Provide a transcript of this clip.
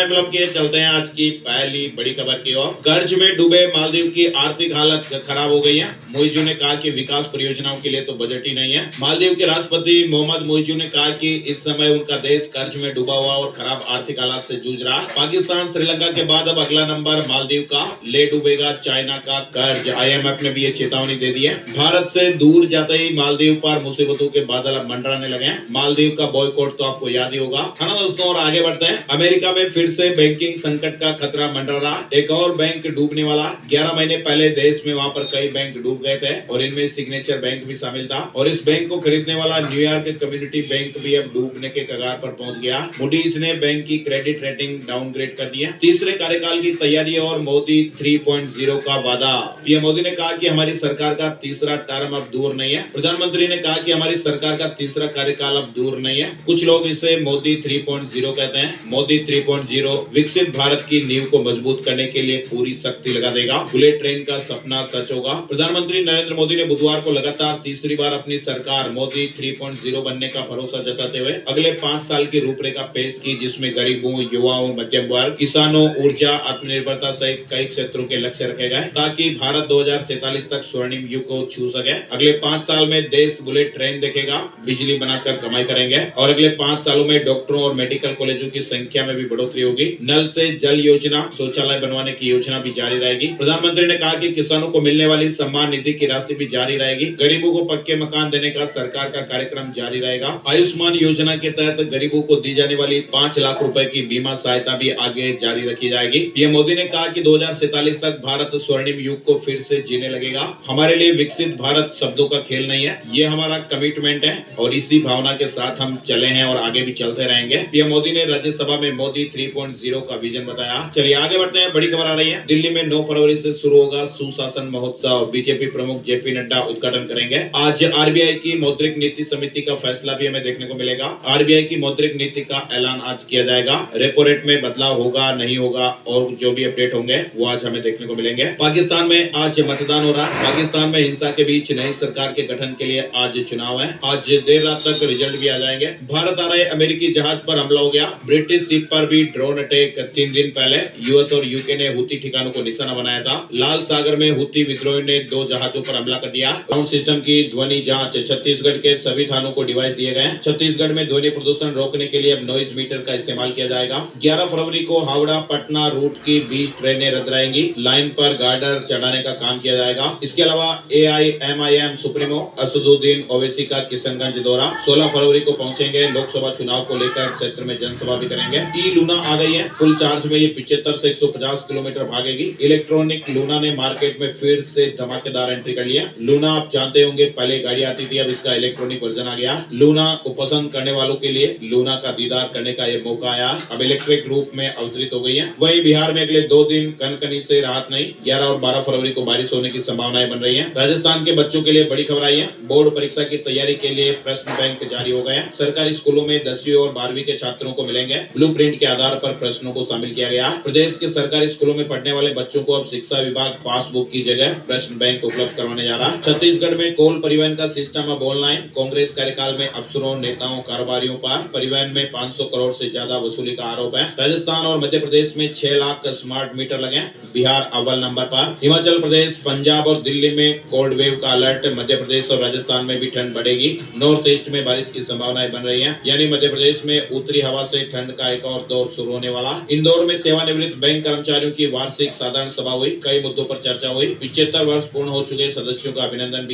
Film के चलते हैं आज की पहली बड़ी खबर की ओर। कर्ज में डूबे मालदीव की आर्थिक हालत खराब हो गई है। मोइजू ने कहा कि विकास परियोजनाओं के लिए तो बजट ही नहीं है। मालदीव के राष्ट्रपति मोहम्मद मोइजू ने कहा कि इस समय उनका देश कर्ज में डूबा हुआ और खराब आर्थिक हालात से जूझ रहा है। पाकिस्तान श्रीलंका के बाद अब अगला नंबर मालदीव का। ले डूबेगा चाइना का कर्ज। IMF ने भी ये चेतावनी दे दी है। भारत से दूर जाते ही मालदीव पर मुसीबतों के बादल अब मंडराने लगे हैं। मालदीव का बॉयकॉट तो आपको याद ही होगा, है ना दोस्तों। और आगे बढ़ते हैं। अमेरिका में फिर से बैंकिंग संकट का खतरा मंडरा रहा। एक और बैंक डूबने वाला। 11 महीने पहले देश में वहां पर कई बैंक डूब गए थे और इनमें सिग्नेचर बैंक भी शामिल था। और इस बैंक को खरीदने वाला न्यूयॉर्क कम्युनिटी बैंक भी अब डूबने के कगार पर पहुंच गया। मूडीज ने बैंक की क्रेडिट रेटिंग डाउनग्रेड कर दी है। तीसरे कार्यकाल की तैयारी और मोदी 3.0 का वादा। पीएम मोदी ने कहा कि हमारी सरकार का तीसरा टर्म अब दूर नहीं है। प्रधानमंत्री ने कहा कि हमारी सरकार का तीसरा कार्यकाल अब दूर नहीं है। कुछ लोग इसे मोदी 3.0 कहते हैं। मोदी 3.0 विकसित भारत की नींव को मजबूत करने के लिए पूरी शक्ति लगा देगा। बुलेट ट्रेन का सपना सच होगा। प्रधानमंत्री नरेंद्र मोदी ने बुधवार को लगातार तीसरी बार अपनी सरकार मोदी 3.0 बनने का भरोसा जताते हुए अगले 5 साल की रूपरेखा पेश की, जिसमें गरीबों, युवाओं, मध्यम वर्ग, किसानों, ऊर्जा, आत्मनिर्भरता सहित कई क्षेत्रों के लक्ष्य रखे गए ताकि भारत 2047 तक स्वर्णिम युग को छू सके। अगले 5 साल में देश बुलेट ट्रेन देखेगा, बिजली बनाकर कमाई करेंगे और अगले 5 सालों में डॉक्टरों और मेडिकल कॉलेजों की संख्या में भी बढ़ोतरी होगी। नल से जल योजना, शौचालय बनवाने की योजना भी जारी रहेगी। प्रधानमंत्री ने कहा कि किसानों को मिलने वाली सम्मान निधि की राशि भी जारी रहेगी। गरीबों को पक्के मकान देने का सरकार का कार्यक्रम जारी रहेगा। आयुष्मान योजना के तहत गरीबों को दी जाने वाली 5 लाख रुपए की बीमा सहायता भी आगे जारी रखी जाएगी। पीएम मोदी ने कहा कि 2047 तक भारत स्वर्णिम युग को फिर से जीने लगेगा। हमारे लिए विकसित भारत शब्दों का खेल नहीं है, ये हमारा कमिटमेंट है और इसी भावना के साथ हम चले हैं और आगे भी चलते रहेंगे। पीएम मोदी ने राज्यसभा में मोदी 3.0 का विजन बताया। चलिए आगे बढ़ते हैं। बड़ी खबर आ रही है। दिल्ली में 9 फरवरी से शुरू होगा सुशासन महोत्सव। बीजेपी प्रमुख जेपी नड्डा उद्घाटन करेंगे। आज आरबीआई की मौद्रिक नीति समिति का फैसला भी हमें देखने को मिलेगा। आरबीआई की मौद्रिक नीति का ऐलान आज किया जाएगा। रेपो रेट में बदलाव होगा, नहीं होगा और जो भी अपडेट होंगे वो आज हमें देखने को मिलेंगे। पाकिस्तान में आज मतदान हो रहा है। पाकिस्तान में हिंसा के बीच नई सरकार के गठन के लिए आज चुनाव है। आज देर रात तक रिजल्ट भी आ जाएंगे। भारत आ रहे अमेरिकी जहाज पर हमला हो गया। ब्रिटिश शिप पर भी ड्रोन अटैक। 3 दिन पहले यूएस और यूके ने हुती ठिकानों को निशाना बनाया था। लाल सागर में हुती विद्रोहियों ने 2 जहाजों पर हमला कर दिया। साउंड सिस्टम की ध्वनि जांच। छत्तीसगढ़ के सभी थानों को डिवाइस दिए गए। छत्तीसगढ़ में ध्वनि प्रदूषण रोकने के लिए अब नॉइज मीटर का इस्तेमाल किया जाएगा। 11 फरवरी को हावड़ा पटना रूट की 20 ट्रेनें रद्द रहेंगी। लाइन पर गार्डर चढ़ाने का काम किया जाएगा। इसके अलावा AIMIM सुप्रीमो असदुद्दीन ओवैसी का किशनगंज दौरा। 16 फरवरी को पहुंचेंगे। लोकसभा चुनाव को लेकर क्षेत्र में जनसभा भी करेंगे। ई लूना आ गई है। फुल चार्ज में ये 75 से 150 किलोमीटर भागेगी। इलेक्ट्रॉनिक लूना ने मार्केट में फिर से धमाकेदार एंट्री कर लिया। लूना आप जानते होंगे पहले गाड़ी आती थी, अब इसका इलेक्ट्रॉनिक वर्जन आ गया। लूना को पसंद करने वालों के लिए लूना का दीदार करने का ये मौका आया। अब इलेक्ट्रिक रूप में अवतरित हो गई है। वहीं बिहार में अगले 2 दिन कनकनी से राहत नहीं। 11 और 12 फरवरी को बारिश होने की संभावनाएं बन रही है। राजस्थान के बच्चों के लिए बड़ी खबर आई है। बोर्ड परीक्षा की तैयारी के लिए प्रश्न बैंक जारी हो गए हैं। सरकारी स्कूलों में 10वीं और 12वीं के छात्रों को मिलेंगे। ब्लूप्रिंट के आधार पर प्रश्नों को शामिल किया गया। प्रदेश के सरकारी स्कूलों में पढ़ने वाले बच्चों को अब शिक्षा विभाग पासबुक की जगह प्रश्न बैंक उपलब्ध करवाने जा रहा है। छत्तीसगढ़ में कोल परिवहन का सिस्टम अब ऑनलाइन। कांग्रेस कार्यकाल में अफसरों, नेताओं, कारोबारियों पर परिवहन में 500 करोड़ से ज्यादा वसूली का आरोप है। राजस्थान और मध्य प्रदेश में 6 लाख स्मार्ट मीटर लगे। बिहार अव्वल नंबर पर। हिमाचल प्रदेश, पंजाब और दिल्ली में कोल्ड वेव का अलर्ट। मध्य प्रदेश और राजस्थान में भी ठंड बढ़ेगी। नॉर्थ ईस्ट में बारिश की संभावनाएं बन रही है। यानी मध्य प्रदेश में उत्तरी हवा से ठंड का एक और दौर शुरू होने वाला। इंदौर में सेवानिवृत्त बैंक कर्मचारियों की वार्षिक साधारण सभा हुई। कई मुद्दों पर चर्चा हुई। 75 वर्ष पूर्ण हो चुके सदस्यों का अभिनंदन भी